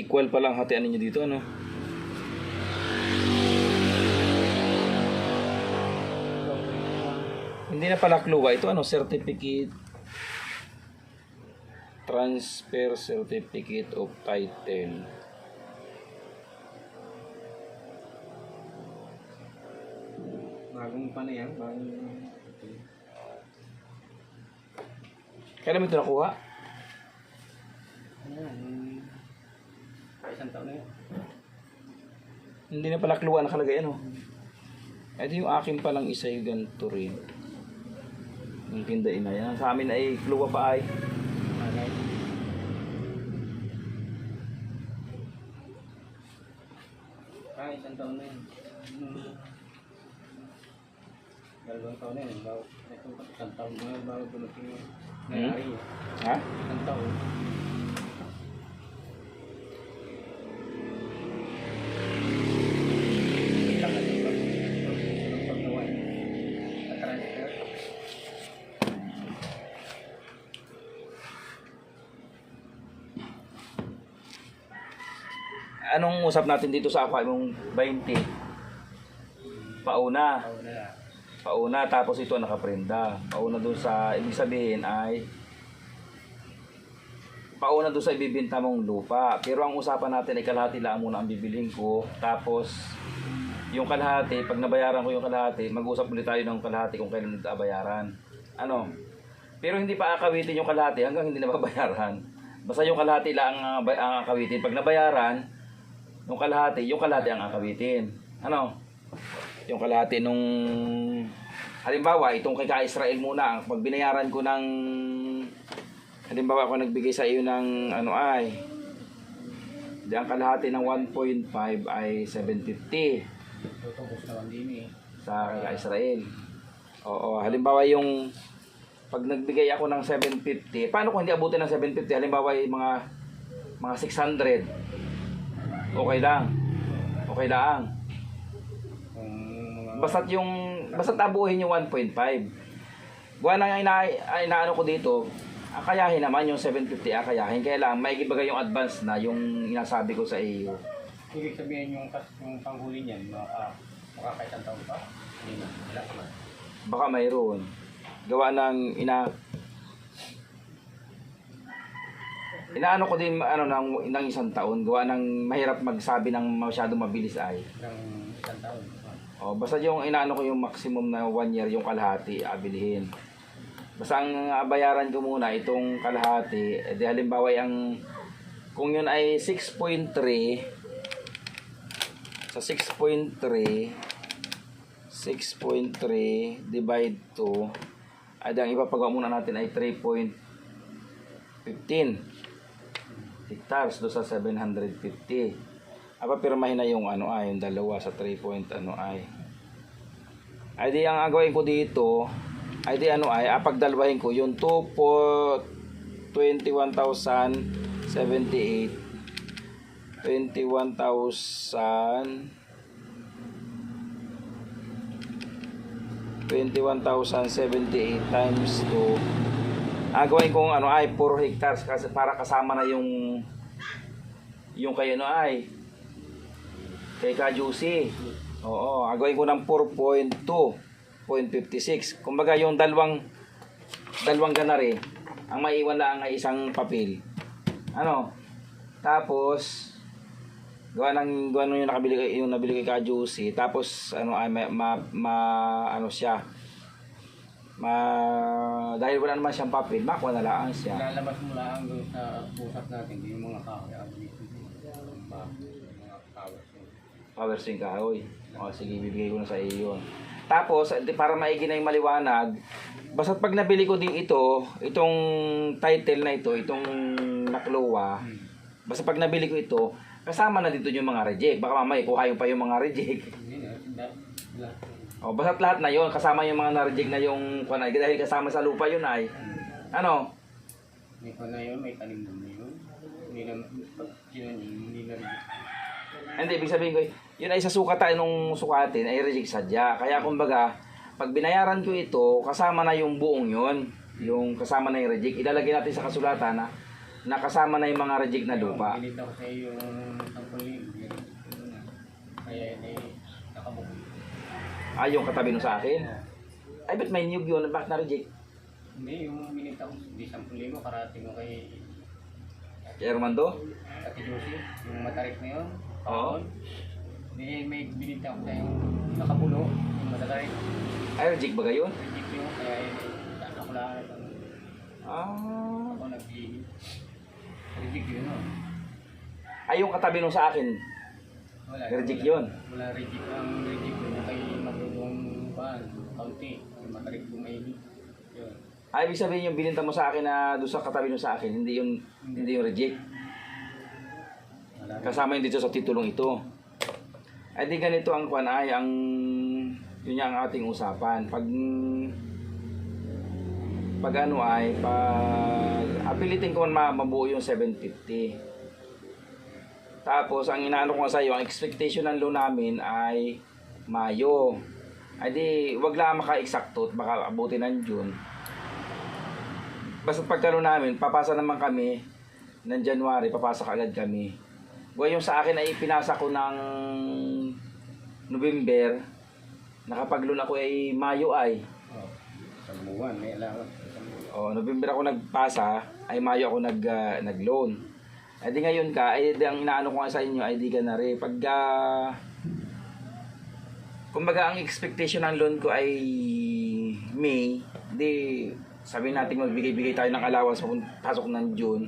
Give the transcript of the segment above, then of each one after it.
equal pa lang hatian ninyo dito, ano? Hindi na pala kluwa. Ito ano, certificate. Transfer certificate of title. Bagong pa na yan, bagong... Kailan mo ito nakuha? Ayan, isang taon na yan. Hindi na pala kluwa nakalagay, ano? Ito yung akin palang isa yung ganito rin. Yung tindain na yan. Sa amin ay kluwa pa ay. Malay. Isang taon na yan. Dalawang taon na yan. Isang taon na yan bago dumating yung nangyari. Ha? Isang taon. Anong usap natin dito sa aqua yung 20? Pauna. Pauna tapos ito nakaprenda. Pauna doon sa ibig sabihin ay pauna doon sa ibibenta mong lupa. Pero ang usapan natin ay kalahati lang muna ang bibilhin ko. Tapos yung kalahati, pag nabayaran ko yung kalahati, mag-usap ulit tayo ng kalahati kung kailan nagbabayaran. Ano? Pero hindi pa akawitin yung kalahati hanggang hindi nababayaran. Basta yung kalahati lang ang akawitin. Pag nabayaran, yung kalahati ang akawitin. Ano? Yung kalahati nung halimbawa, itong kay Ka-Israel muna, pag binayaran ko ng halimbawa ako nagbigay sa iyo ng ano ay di ang kalahati ng 1.5 ay 750 Tutubos na din eh. sa kay Ka-Israel. Oo, halimbawa yung pag nagbigay ako ng 750, paano kung hindi abutin ng 750? Halimbawa yung mga 600. Okay lang. Okay lang. Basta't abuhin yung 1.5. Gawa na inaano ko dito, akayahin naman yung 750, akayahin. Kaya lang, may ibigay yung advance na yung inasabi ko sa iyo. Ibig sabihin yung panghuli niyan, makakaisang taon pa? Hindi na. Wala pa man. Baka mayroon. Gawa ng inaano ko din ng isang taon. Gawa ng mahirap magsabi ng masyadong mabilis ay. Ng isang taon. Oh, basta yung inaano ko yung maximum na 1 year yung kalahati abilihin. Basta ang bayaran ko muna itong kalahati, di halimbawa ang kung yun ay 6.3 sa 6.3 divide 2 ay ang ipapagawa muna natin ay 3.15 hectares do sa 750. Pirmahin na yung yung dalawa sa 3 point ay di ang agawin ko dito ay di pagdalwahin ko yung 21,078 times 2 agawin kong 4 hectares kasi para kasama na yung kay kay Ka-Juicy. Oo, agawin ko ng 4.2.56. Kumbaga yung dalawang ganari, ang maiwan lang ay isang papel. Tapos gawa yung nabili kay Ka-Juicy, tapos dahil wala naman siyang papel, makuha na lang siya. Lalabas mo lang doon sa pusat natin, yung mga kahoy. Power swing kahoy. O sige, bibigay ko na sa iyo yun. Tapos, para maigi na yung maliwanag, basta't pag nabili ko din itong title na ito, itong nakluwa, basta pag nabili ko ito, kasama na dito yung mga reject. Baka mamaya kuhain pa yung mga reject. O, basta't lahat na yon kasama yung mga na-reject na yung dahil kasama sa lupa yun ay may yun, may tanim na yun. Hindi na hindi, ibig sabihin ko, yun ay sa sukatan nung sukatin ay reject sadya. Kaya kumbaga, pag binayaran ko ito, kasama na yung buong yun. Yung kasama na yung reject. Ilalagay natin sa kasulatan na nakasama na yung mga reject na lupa. Binita ko sa iyo yung 10,000. Kaya nakabukod. Yung katabi nung sa akin. Ay, ba't may niyog yun? Bakit na-reject? Hindi, yung binita ko, di 10,000, karating ko kay Kay Armando? Ate Josie, yung matarik na yun. Oo. Hindi, may binita ko sa yung nakapulo, yung matarik. Ay, reject ba gayon? Reject yun, kaya ako lang Ah. ako nag-iigit. Reject yun, no? Ay, yung katabi nung sa akin. Wala. Reject yun? Wala reject. Ang reject yun, kay magulong kaunti. Yung matarik yung maigit. Yun. Ay, ibig sabihin yung bininta mo sa akin na doon sa katabi nung sa akin, hindi yung reject. Wala. Kasama yun dito sa titulong ito. Ay, di ganito ang kwan ay, yun yung ang ating usapan. Pag ano ay, apilitin ko mabuo yung 750. Tapos, ang inaano ko sa iyo, ang expectation ng loan namin ay Mayo. Ay di, wag lang maka-eksakto at baka abutin ng June. Basta pagkano namin, papasa naman kami ng January, papasa agad kami. Buwan yung sa akin ay pinasa ko ng November, nakapag-loan ako ay Mayo ay. Oh, isang buwan, may alam. November ako nagpasa, ay Mayo ako nag-loan. Ay di ngayon ka, ay di ang inaano ko nga sa inyo, ay di ka na rin. Kumbaga ang expectation ng loan ko ay May, di sabihin natin magbigay-bigay tayo ng allowance pasok ng June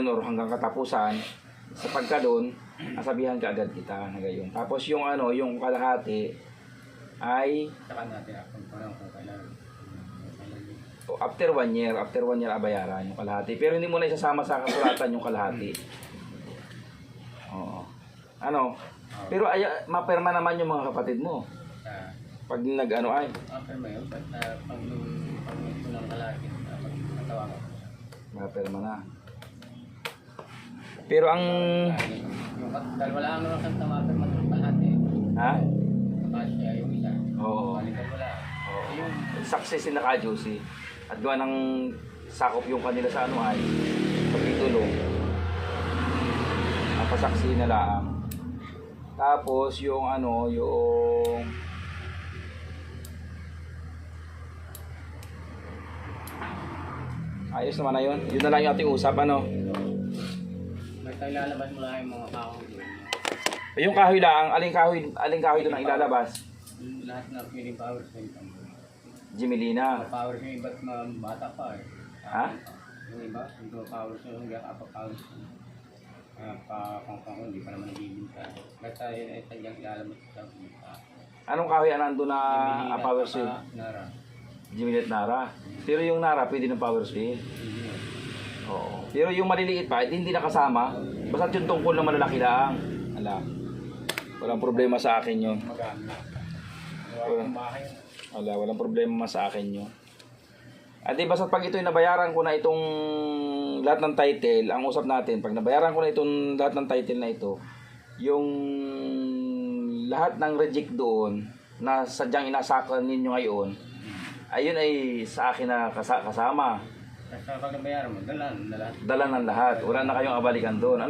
or hanggang katapusan. Sa pagka-loan, nasabihan ka agad kita na gayon. Tapos yung yung kalahati ay Saka natin ako parang kung kailangan. after 1 year bayaran yung kalahati. Pero hindi mo na isasama sa kasulatan yung kalahati. Oo. Pero maperma naman yung mga kapatid mo. Pag ay. After mo yun, pag ito ng kalaki, pag natawagan ko. Maperma na. Pero ang... Dahil wala ang naman kang tawagan, matulog kalahati. Ha? Kapasya yung isa. Oo. Balikan wala. Yung Success na ka-juicy. At gawa ng sakop yung kanila sa ay pagtulong. Napasaksi na lang. Tapos yung yung ayos naman na yun. Yun na lang yung ating usap, may tayo lalabas mo lang yung mga kahoy doon. Yung kahoy lang, aling kahoy doon ang ilalabas? Lahat na pwedeng power sa inyo. Jimelina. Power sa iba't mga bata pa eh. Ha? Yung iba, hindi power sa yung gaka pa power sa hindi pa naman nagibinta. Basta yun ay tagyang ilalabas sa mga. Anong kahoy ang nandun na power swing? Nara. Jimilet Nara. Pero yung Nara pwede ng power swing. Oo. Pero yung maliliit pa, hindi nakasama. Basta yung tungkol na malalaki lang. Walang problema sa akin yun. Maganda. Walang problema sa akin yun. At basta pag ito'y nabayaran ko na itong lahat ng title, ang usap natin, pag nabayaran ko na itong lahat ng title na ito, yung lahat ng reject doon na sadyang inasakan ninyo ngayon, ayun ay sa akin na kasama. Kasi pag nabayaran mo, Dala ng lahat. Wala na kayong abalikan doon.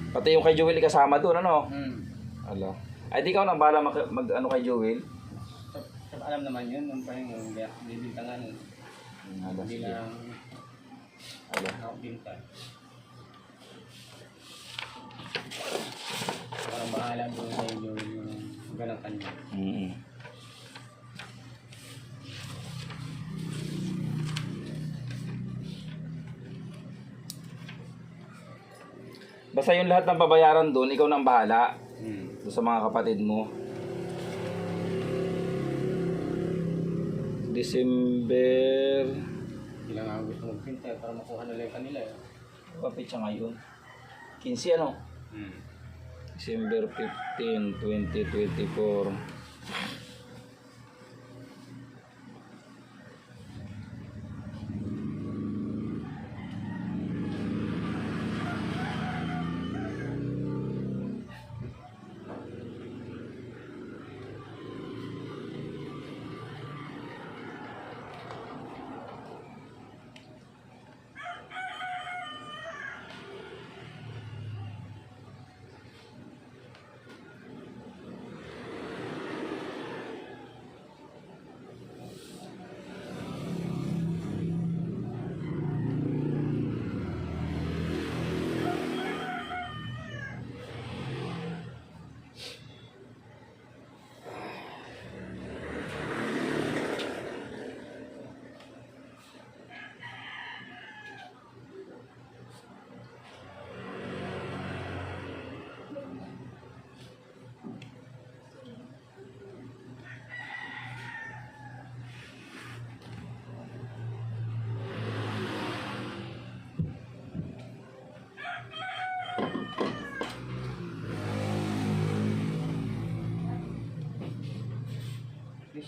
Pati yung kay Joel kasama doon, Ay di ka nang bahala mag kay Joel. Alam naman yun, nung pa yung bibintangan. Hindi lang nakabinta. Parang bahala doon kay Joel yung ganang kanya. Basta yung lahat ng babayaran doon, ikaw nang bahala. Doon sa mga kapatid mo. December... Hindi lang ako gusto magpinta para makuha nila yung kanila. Kapit siya ngayon. 15 December 15, 2024.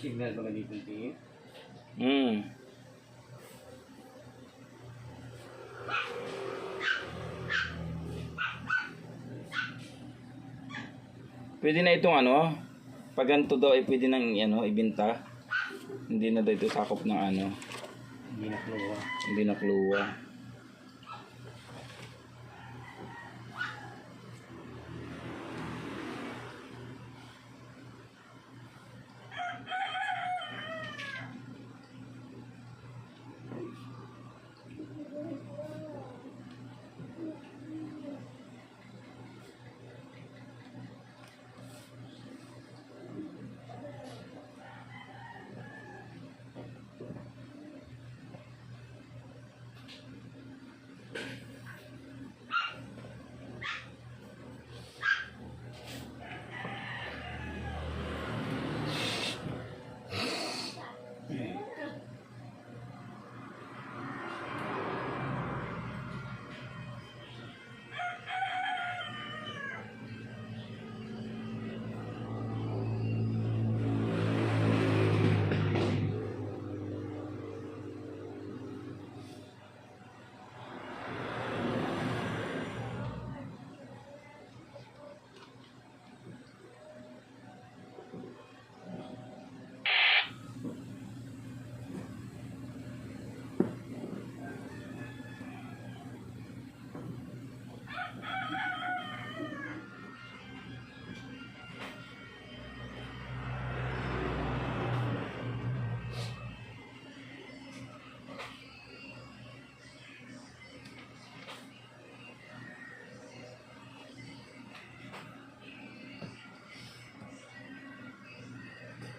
Signal ba dito tingin? Hmm. Pwede na itong ano, pag ganito daw ay pwede nang ano, ibenta. Hindi na daw ito sakop ng ano, Hindi na kluwa. hindi na kluwa.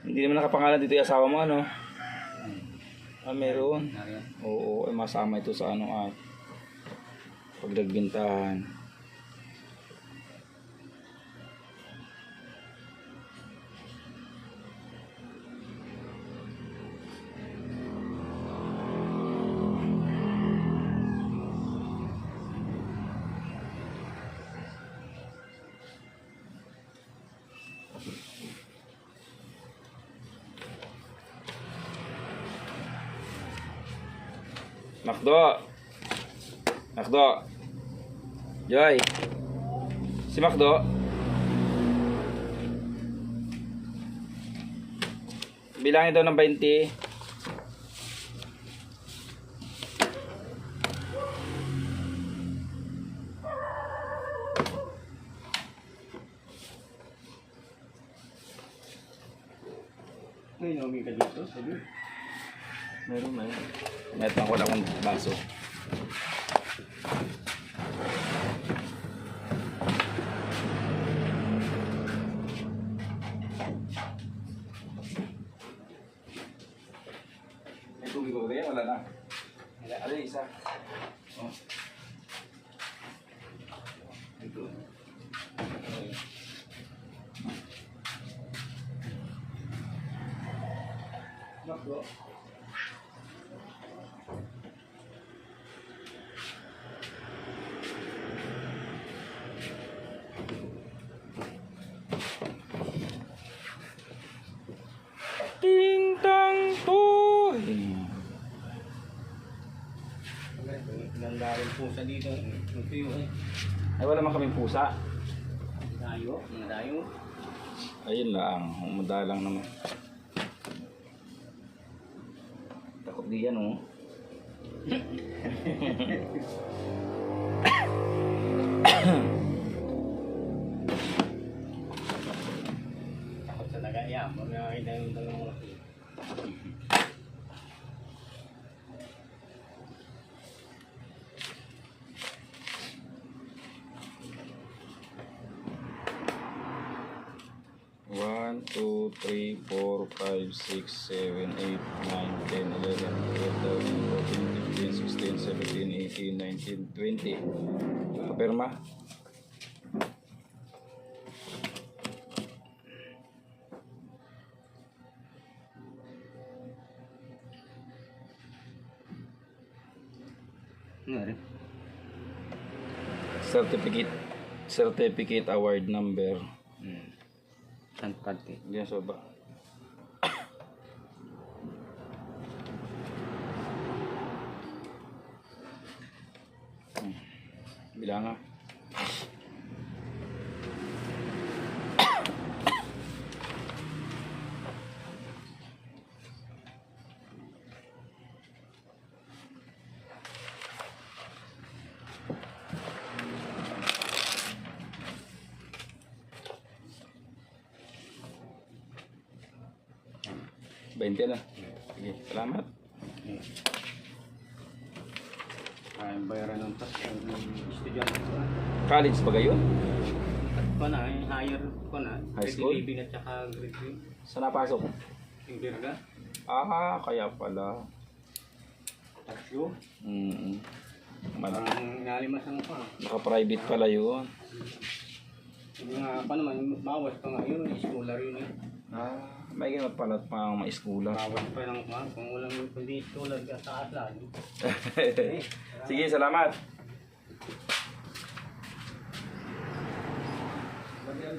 Hindi naman nakapangalan dito yung asawa mo, ano? Ah, meron. Nariyan. Oo, ay masama ito sa ano at pagdagbintahan. Makdo. Makdo. Joy. Si Makdo. Bilangin daw ng 20. May inumin ka dito, sabi. Meron na yun. Meron ko na akong baso. May tubig ba ba yan? Wala na. Ano yung isa? Oh. Ito. Makdo. Ting tang toy. Nandarin pusa dito. Magtuyo eh. Ay wala man kaming pusa. Dayo, mga dayo. Ayun lang, umadalang naman. Takot di yan oh. Takot sa nagaya. Mga yung dalawang laki. One, 2, 3, 4, 5, 6, 7, 8, 9, 10, 11, 12, 13, 14, 15, 16, 17, 18, 19, 20. Kapirma. Nga rin. Certificate award number. Saan pati? Diyan sa baba. Bilanga. Bente na. Sige, salamat. Ay, bayaran ng tax ng estudyante ko na. College ba kayo? At ko na, higher ko na. High school? Grade 11 at saka grade 3. Saan napasok? Yung birga. Ah, kaya pala. Tatlo. Mal- Parang inalimasan ko pa. Naka-private pala yun. Yung nga pa naman, bawas pa nga yun. Schooler yun eh. Ah, may ganun pala pang ma-schooler. Bawas pa lang pa. Kung walang kundi schooler ka sa lagi. Sige, salamat. Bagay